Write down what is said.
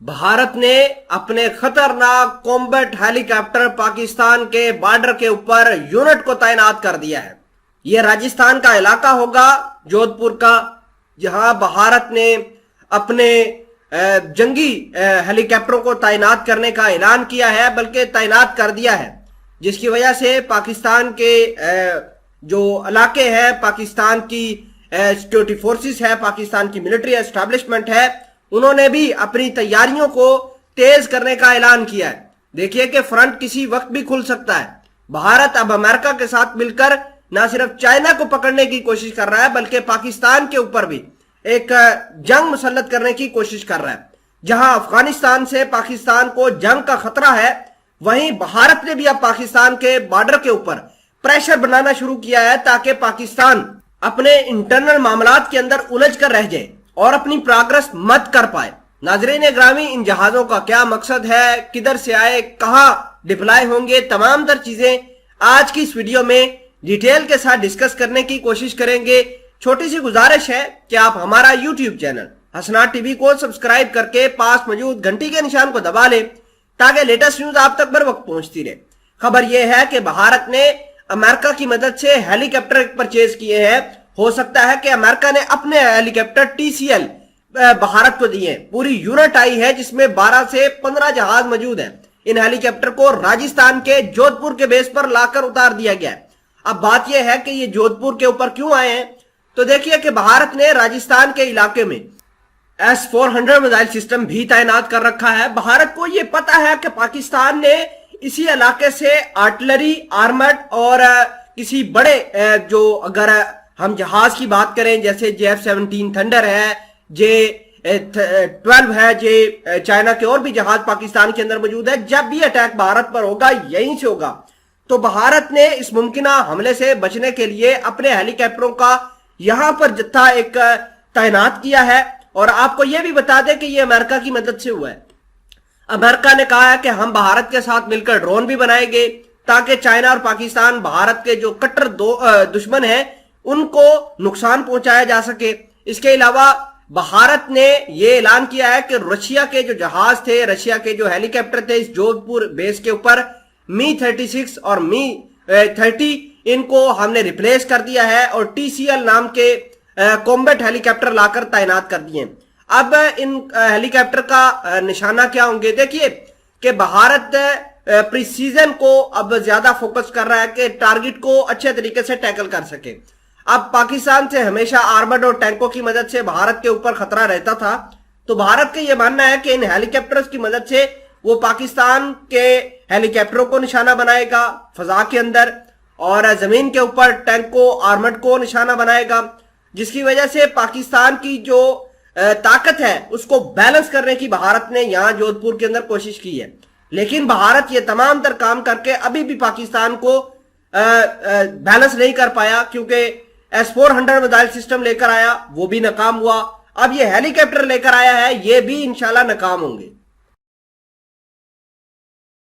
भारत ने अपने खतरनाक कॉम्बैट हेलीकॉप्टर पाकिस्तान के बॉर्डर के ऊपर यूनिट को तैनात कर दिया है। यह राजस्थान का इलाका होगा, जोधपुर का, जहां भारत ने अपने जंगी हेलीकॉप्टरों को तैनात करने का ऐलान किया है, बल्कि तैनात कर दिया है, जिसकी वजह से पाकिस्तान के जो इलाके हैं, पाकिस्तान की सिक्योरिटी फोर्सेस है, पाकिस्तान की मिलिट्री एस्टैब्लिशमेंट है, उन्होंने भी अपनी तैयारियों को तेज करने का ऐलान किया है। देखिए कि फ्रंट किसी वक्त भी खुल सकता है। भारत अब अमेरिका के साथ मिलकर न सिर्फ चाइना को पकड़ने की कोशिश कर रहा है, बल्कि पाकिस्तान के ऊपर भी एक जंग मुसल्लत करने की कोशिश कर रहा है। जहां अफगानिस्तान से पाकिस्तान को जंग का खतरा है, वहीं भारत ने भी अब पाकिस्तान के बॉर्डर के ऊपर प्रेशर बनाना शुरू किया है, ताकि पाकिस्तान अपने इंटरनल मामलात के अंदर उलझ कर रह जाए और अपनी प्रोग्रेस मत कर पाए। नाजरीन ग्रामी, इन जहाजों का क्या मकसद है, किधर से आए, कहां डिप्लॉय होंगे, तमाम तर चीजें आज की इस वीडियो में डिटेल के साथ डिस्कस करने की कोशिश करेंगे। छोटी सी गुजारिश है कि आप हमारा यूट्यूब चैनल हसनात टीवी को सब्सक्राइब करके पास मौजूद घंटी के निशान को दबा लें, ताकि लेटेस्ट न्यूज आप तक बर वक्त पहुंचती रहे। खबर यह है कि भारत ने अमेरिका की मदद से हेलीकॉप्टर परचेज किए हैं। हो सकता है कि अमेरिका ने अपने हेलीकॉप्टर TCL भारत को दिए। पूरी यूनिट आई है जिसमें 12 से 15 जहाज मौजूद हैं। इन हेलीकॉप्टर को राजस्थान के जोधपुर के बेस पर लाकर उतार दिया गया है। अब बात यह है कि ये जोधपुर के ऊपर क्यों आए हैं, तो देखिए कि भारत ने राजस्थान के इलाके में S-400 मिसाइल सिस्टम भी तैनात कर रखा है। भारत को यह पता है कि पाकिस्तान ने इसी इलाके से आर्टिलरी, आर्मर्ड और किसी बड़े जो अगर हम जहाज की बात करें, जैसे JF-17 थंडर है, J-12 है, चाइना के और भी जहाज पाकिस्तान के अंदर मौजूद है। जब भी अटैक भारत पर होगा, यहीं से होगा, तो भारत ने इस मुमकिना हमले से बचने के लिए अपने हेलीकॉप्टरों का यहां पर जत्था एक तैनात किया है। और आपको यह भी बता दें कि यह अमेरिका की मदद से हुआ है। अमेरिका ने कहा है कि हम भारत के साथ मिलकर ड्रोन भी बनाएंगे, ताकि चाइना और पाकिस्तान, भारत के जो कट्टर दुश्मन हैं, उनको नुकसान पहुंचाया जा सके। इसके अलावा भारत ने यह ऐलान किया है कि रशिया के जो जहाज थे, रशिया के जो हेलीकॉप्टर थे, इस जोधपुर बेस के ऊपर Mi-36 और Mi-30, इनको हमने रिप्लेस कर दिया है और TCL नाम के कॉम्बैट हेलीकॉप्टर लाकर तैनात कर दिए। अब इन हेलीकॉप्टर का निशाना क्या होंगे, देखिए कि भारत प्रीसीजन को अब ज्यादा फोकस कर रहा है कि टारगेट को अच्छे तरीके से टैकल कर सके। अब पाकिस्तान से हमेशा आर्मर्ड और टैंकों की मदद से भारत के ऊपर खतरा रहता था, तो भारत का यह मानना है कि इन हेलीकॉप्टर्स की मदद से वो पाकिस्तान के हेलीकॉप्टरों को निशाना बनाएगा फजा के अंदर, और जमीन के ऊपर टैंकों, आर्मर्ड को निशाना बनाएगा, जिसकी वजह से पाकिस्तान की जो ताकत है उसको बैलेंस करने की भारत ने यहां जोधपुर के अंदर कोशिश की है। लेकिन भारत ये तमाम तर काम करके अभी भी पाकिस्तान को बैलेंस नहीं कर पाया, क्योंकि S-400 मिसाइल सिस्टम लेकर आया, वो भी नाकाम हुआ। अब ये हेलीकॉप्टर लेकर आया है, ये भी इंशाल्लाह नाकाम होंगे।